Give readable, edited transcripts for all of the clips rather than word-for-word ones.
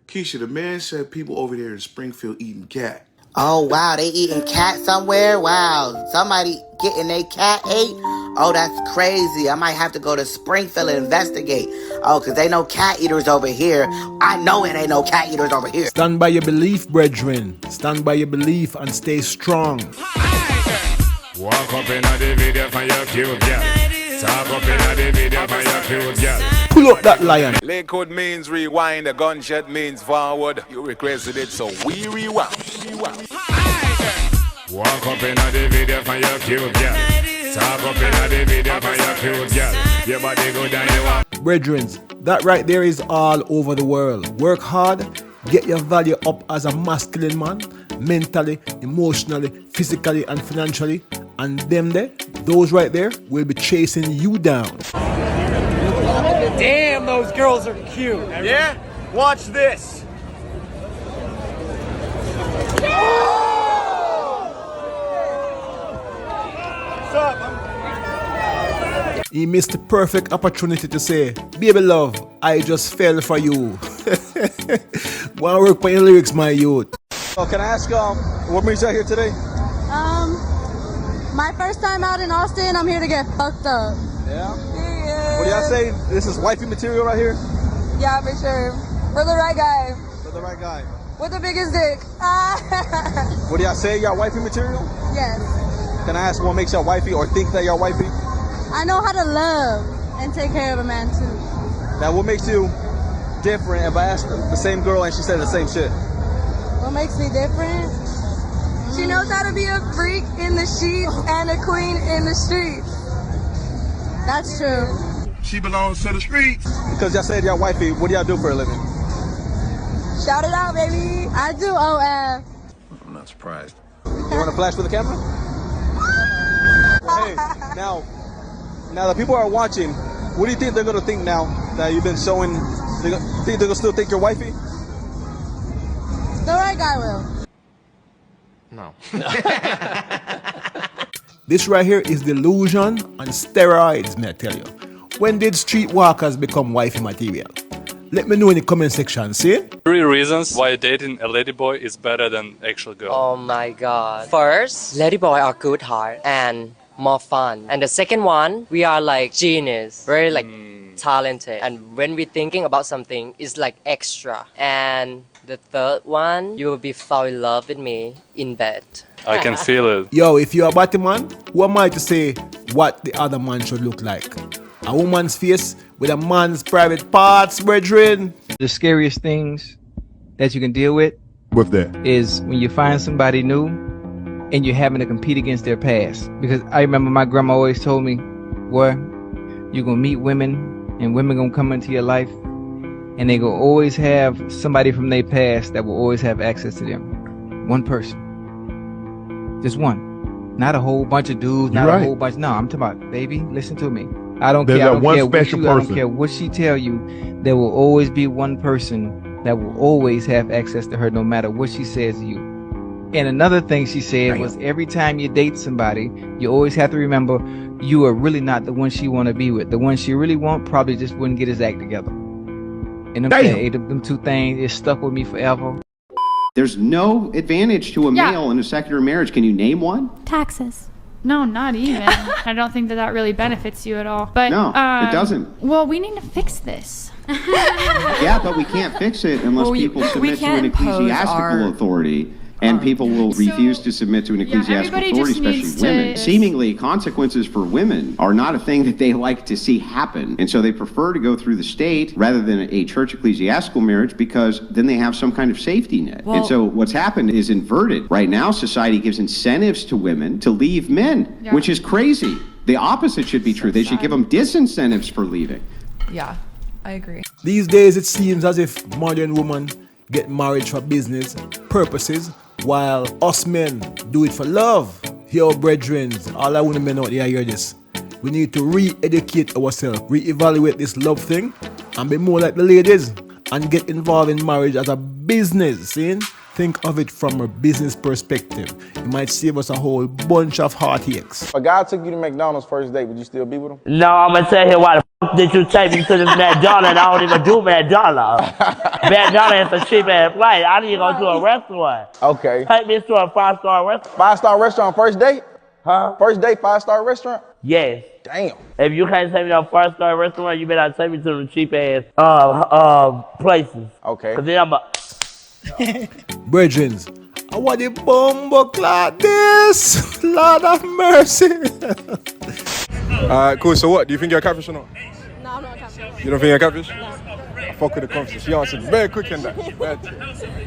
Keisha, the man said people over there in Springfield eating cat. Oh, wow, they eating cat somewhere? Wow, somebody getting their cat ate? Oh, that's crazy. I might have to go to Springfield and investigate. Oh, because they no cat eaters over here. I know it ain't no cat eaters over here. Stand by your belief, brethren. Stand by your belief and stay strong. Walk up in the video for your cute girl. Talk up in the video for your cute girl. Pull up that lion. Liquid means rewind, the gunshot means forward. You requested it, so we rewound. Walk up in the video for your cute girl. Talk up in the video for your cute girl. Your body go down, you walk. Brethren, that right there is all over the world. Work hard, get your value up as a masculine man, mentally, emotionally, physically, and financially. And them there, those right there, will be chasing you down. Damn, those girls are cute. Yeah? Watch this. What's up? He missed the perfect opportunity to say, baby love, I just fell for you. Wanna work on your lyrics, my youth. Oh, can I ask what brings you out here today? My first time out in Austin, I'm here to get fucked up. Yeah? What do y'all say? This is wifey material right here? Yeah, for sure. For the right guy. For the right guy. With the biggest dick. What do y'all say? Y'all wifey material? Yes. Can I ask what makes y'all wifey or think that y'all wifey? I know how to love and take care of a man too. Now, what makes you different if I asked the same girl and she said the same shit? What makes me different? She knows how to be a freak in the sheets and a queen in the streets. That's true. She belongs to the streets. Because y'all said y'all wifey, what do y'all do for a living? Shout it out, baby. I do OF. I'm not surprised. You want to flash for the camera? Hey, now the people are watching. What do you think they're going to think now that you've been showing? Think they're going to still think you're wifey? The right guy will. No. This right here is delusion on steroids, may I tell you. When did streetwalkers become wifey material? Let me know in the comment section, see? 3 reasons why dating a ladyboy is better than actual girl. Oh my god. First, ladyboy are good heart and more fun. And the second one, we are like genius, very like talented. And when we're thinking about something, it's like extra. And the third one, you will be fall in love with me in bed. I can feel it. Yo, if you're a body man, who am I to say what the other man should look like? A woman's face with a man's private parts, brethren. The scariest things that you can deal with What's that? is when you find somebody new and you're having to compete against their past. Because I remember my grandma always told me, boy, you're going to meet women and women going to come into your life and they will always have somebody from their past that will always have access to them. One person. Just one. Not a whole bunch of dudes, not a whole bunch. No, I'm talking about, baby, listen to me. I don't care. I don't care what she tell you. There will always be one person that will always have access to her no matter what she says to you. And another thing she said was every time you date somebody, you always have to remember you are really not the one she want to be with. The one she really want probably just wouldn't get his act together. And them 2 things, it stuck with me forever. There's no advantage to a male in a secular marriage. Can you name one? Taxes. No, not even. I don't think that really benefits you at all. But No, it doesn't. Well, we need to fix this. Yeah, but we can't fix it unless people submit to an ecclesiastical authority. And people will refuse to submit to an ecclesiastical authority, especially women. Seemingly, consequences for women are not a thing that they like to see happen. And so they prefer to go through the state rather than a church ecclesiastical marriage because then they have some kind of safety net. And so what's happened is inverted. Right now, society gives incentives to women to leave men, which is crazy. The opposite should be true. They should give them disincentives for leaving. Yeah, I agree. These days, it seems as if modern women get married for business purposes, while us men do it for love. Yo, brethren, all I want to men out there hear this. We need to re-educate ourselves, re-evaluate this love thing, and be more like the ladies, and get involved in marriage as a business, see? Think of it from a business perspective. It might save us a whole bunch of heartaches. If a guy took you to McDonald's first date, would you still be with him? No, I'm gonna tell you why the fuck Did you take me to this McDonald's and I don't even do McDonald's? McDonald's is a cheap ass flight. I need to go to a restaurant. Okay. Take me to a 5-star restaurant. 5-star restaurant first date? Huh? First date, 5-star restaurant? Yes. Damn. If you can't take me to a 5-star restaurant, you better take me to the cheap ass places. Okay. Cause then I'm a Brethrens, I want the bumbo like this. Lord of mercy. Alright, cool. So what? Do you think you're a catfish or not? No, I'm not a catfish. You don't think you're a catfish? No. I fuck with the confidence. She answered very quick in that.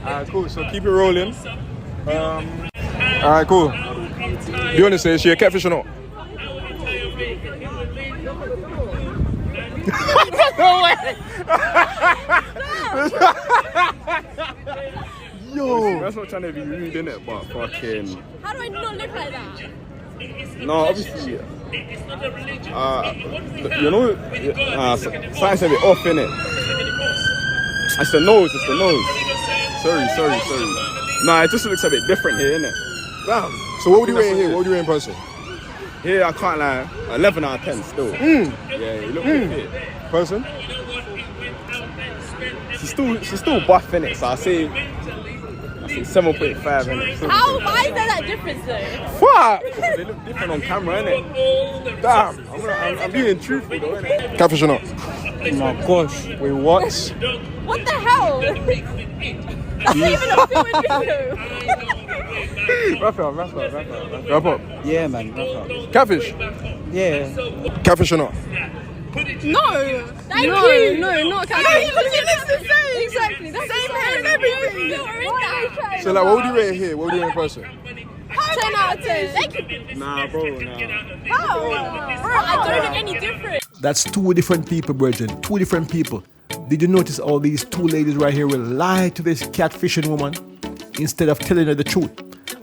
Alright, cool. So keep it rolling. Alright, cool. Do you want to say is she a catfish or not? No way. Yo, that's not trying to be rude, innit? But fucking. How do I not look like that? No, obviously. You know, something's a bit off, innit? It's the nose. It's the nose. Sorry. Nah, it just looks a bit different here, innit? Damn. So what would you rate here? What would you rate in person? Here, I can't lie. 11 out of 10 still. Yeah, you look good fit. Person? She's still buff in it, so I say 7.5 in it. Why is there that difference though? Fuck! They look different on camera, innit? Damn, I'm being truthful though, innit? Catfish or not? Oh my gosh, wait, what? What the hell? That's not even a filming video. Wrap up. Yeah, man, wrap up. Catfish? Yeah. Catfish or not? No. Thank you. No, not catfish. No, he looks the same. Exactly. That's same hair and everything. So like, what would you rate here? What would you rate in person? 10 out of 10. Nah, bro, nah. How? Bro, I don't look any different. That's two different people, brethren. Two different people. Did you notice all these two ladies right here will lie to this catfishing woman instead of telling her the truth?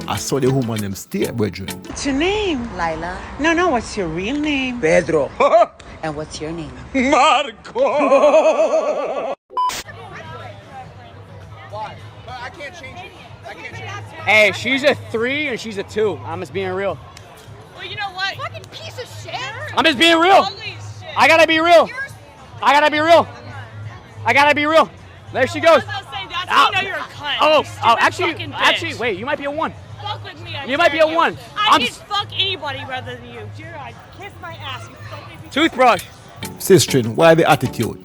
I saw the woman them stare, brethren. What's your name? Lila. No, what's your real name? Pedro. And what's your name? Marco! Why? But I can't change it. Hey, she's a 3 and she's a 2. I'm just being real. Well, you know what? Fucking piece of shit. I'm just being real. I gotta be real. There she goes. I know you're a cunt. Oh, actually, wait, you might be a 1. Fuck with me. You might be a 1. I can fuck anybody rather than you. Jared, kiss my ass. You fucking Toothbrush. Sistrin, why the attitude?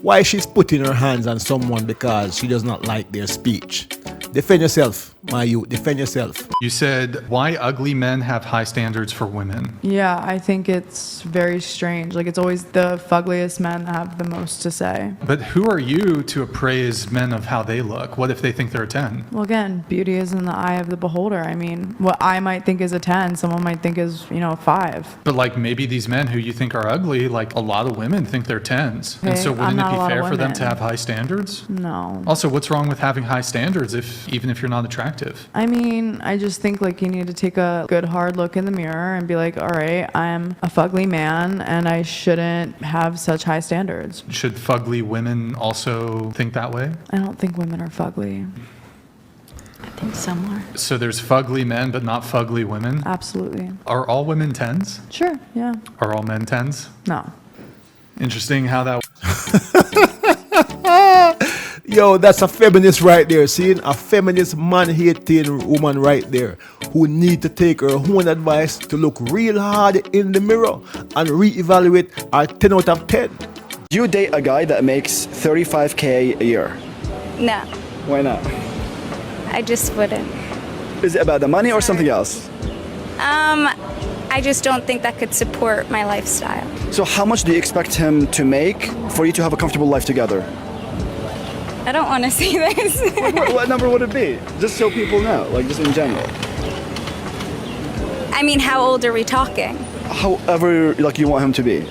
Why she's putting her hands on someone because she does not like their speech? Defend yourself, my youth. Defend yourself. You said, why ugly men have high standards for women? Yeah, I think it's very strange. Like, it's always the fuggliest men that have the most to say. But who are you to appraise men of how they look? What if they think they're a 10? Well, again, beauty is in the eye of the beholder. I mean, what I might think is a 10, someone might think is, a 5. But like maybe these men who you think are ugly, like a lot of women think they're 10s. Okay, And so wouldn't it be fair for them women. to have high standards? No. Also, what's wrong with having high standards even if you're not attractive? I mean, I just think like you need to take a good hard look in the mirror and be like, all right, I'm a fugly man and I shouldn't have such high standards. Should fugly women also think that way? I don't think women are fugly. I think some are. So there's fugly men, but not fugly women? Absolutely. Are all women 10s? Sure, yeah. Are all men 10s? No. Interesting how that... Yo, that's a feminist right there. Seeing a feminist man-hating woman right there who need to take her own advice to look real hard in the mirror and reevaluate her 10 out of 10. Do you date a guy that makes $35K a year? No, Why not? I just wouldn't. Is it about the money or something else? I just don't think that could support my lifestyle. So how much do you expect him to make for you to have a comfortable life together? I don't want to say this. What number would it be? Just so people know, like just in general. I mean, how old are we talking? However, like you want him to be.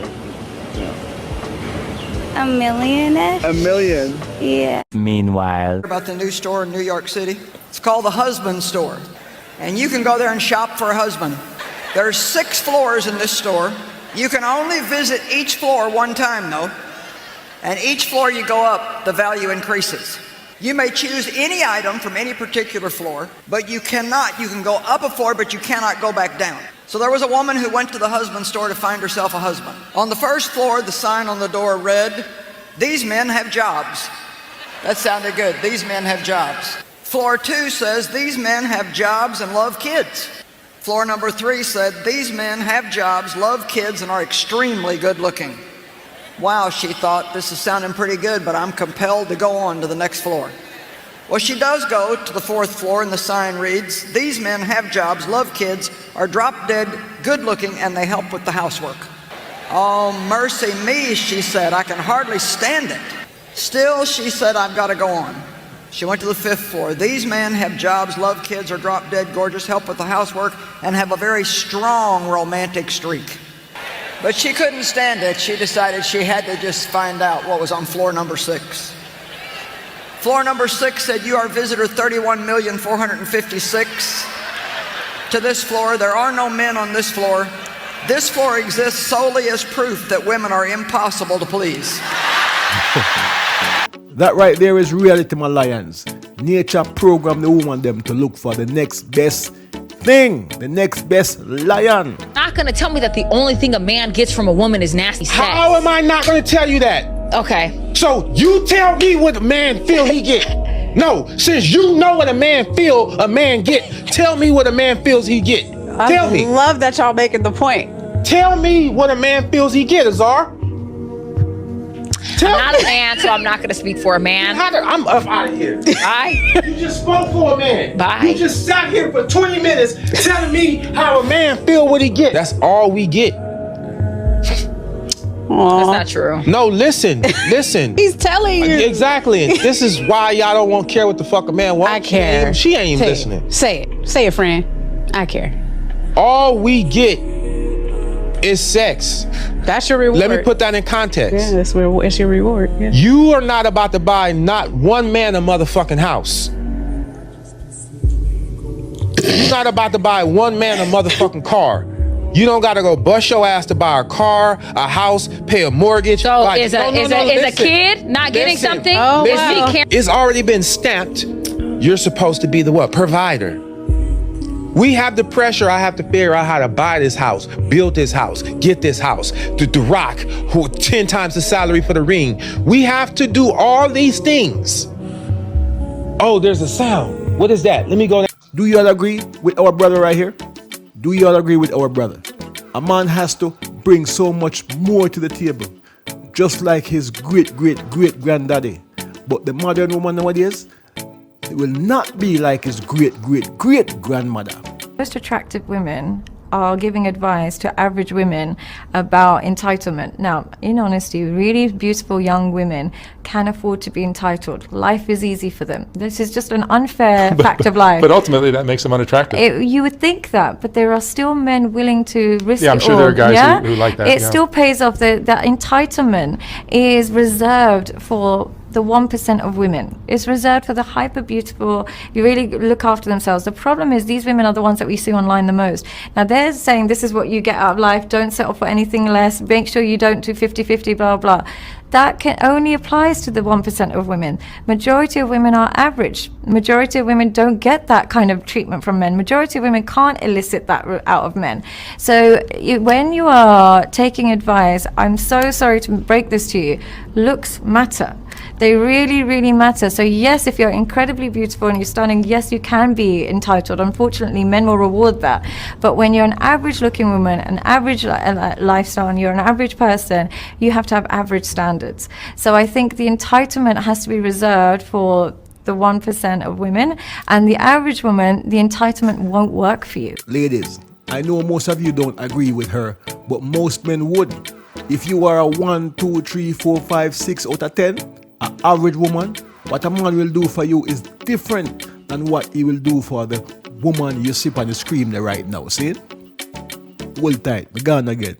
$1 million-ish? $1 million? Yeah. Meanwhile. About the new store in New York City. It's called the Husband Store. And you can go there and shop for a husband. There's 6 floors in this store. You can only visit each floor one time though. And each floor you go up, the value increases. You may choose any item from any particular floor, but you can go up a floor, but you cannot go back down. So there was a woman who went to the husband store to find herself a husband. On the first floor, the sign on the door read, "These men have jobs." That sounded good. These men have jobs. Floor 2 says, "These men have jobs and love kids." Floor number 3 said, "These men have jobs, love kids, and are extremely good looking." Wow, she thought, this is sounding pretty good, but I'm compelled to go on to the next floor. Well, she does go to the 4th floor, and the sign reads, "These men have jobs, love kids, are drop-dead, good-looking, and they help with the housework." Oh, mercy me, she said, I can hardly stand it. Still, she said, I've got to go on. She went to the 5th floor. "These men have jobs, love kids, are drop-dead, gorgeous, help with the housework, and have a very strong romantic streak." But she couldn't stand it. She decided she had to just find out what was on floor number 6. Floor number 6 said, "You are visitor 31,456. To this floor, there are no men on this floor. This floor exists solely as proof that women are impossible to please." That right there is reality, my lions. Nature programmed the woman them to look for the next best thing, the next best lion. Not gonna tell me that the only thing a man gets from a woman is nasty sex. How am I not gonna tell you that? Okay. So you tell me what a man feel he get. No, since you know what a man feel a man get, tell me what a man feels he get. Tell me. I love that y'all making the point. Tell me what a man feels he get, Azar. I'm not a man, so I'm not gonna speak for a man. I'm up out of here. Bye. You just spoke for a man. Bye. You just sat here for 20 minutes telling me how a man feel what he get. That's all we get. That's not true. No, listen. He's telling you. Exactly. And this is why y'all don't want to care what the fuck a man wants. I care. She ain't even listening. Say it. Say it, friend. I care. All we get is sex. That's your reward. Let me put that in context. Yeah, that's your reward. Yeah. You are not about to buy not one man a motherfucking house. You're not about to buy one man a motherfucking car. You don't gotta go bust your ass to buy a car, a house, pay a mortgage. So is a kid not getting something? Oh, wow. It's already been stamped. You're supposed to be the what? Provider. We have the pressure. I have to figure out how to buy this house, build this house, get this house. The Rock, who 10 times the salary for the ring. We have to do all these things. Oh, there's a sound. What is that? Let me go. Do you all agree with our brother right here? Do you all agree with our brother? A man has to bring so much more to the table, just like his great-great-great-granddaddy. But the modern woman nowadays, it will not be like his great-great-great-grandmother. Most attractive women are giving advice to average women about entitlement. Now, in honesty, really beautiful young women can afford to be entitled. Life is easy for them. This is just an unfair fact of life. But ultimately, that makes them unattractive. You would think that, but there are still men willing to risk it all. Yeah, I'm sure there are guys who like that. It still pays off. That entitlement is reserved for the 1% of women. It's reserved for the hyper beautiful, you really look after themselves. The problem is these women are the ones that we see online the most. Now they're saying this is what you get out of life, don't settle for anything less, make sure you don't do 50-50, blah, blah. That only applies to the 1% of women. Majority of women are average. Majority of women don't get that kind of treatment from men. Majority of women can't elicit that out of men. So when you are taking advice, I'm so sorry to break this to you, looks matter. They really, really matter. So yes, if you're incredibly beautiful and you're stunning, yes, you can be entitled. Unfortunately, men will reward that. But when you're an average looking woman, an average lifestyle, and you're an average person, you have to have average standards. So I think the entitlement has to be reserved for the 1% of women, and the average woman, the entitlement won't work for you. Ladies, I know most of you don't agree with her, but most men would. If you are a 1, 2, 3, 4, 5, 6 out of 10, an average woman, what a man will do for you is different than what he will do for the woman you sip on the screen there right now. See it? Hold tight. We're gone again.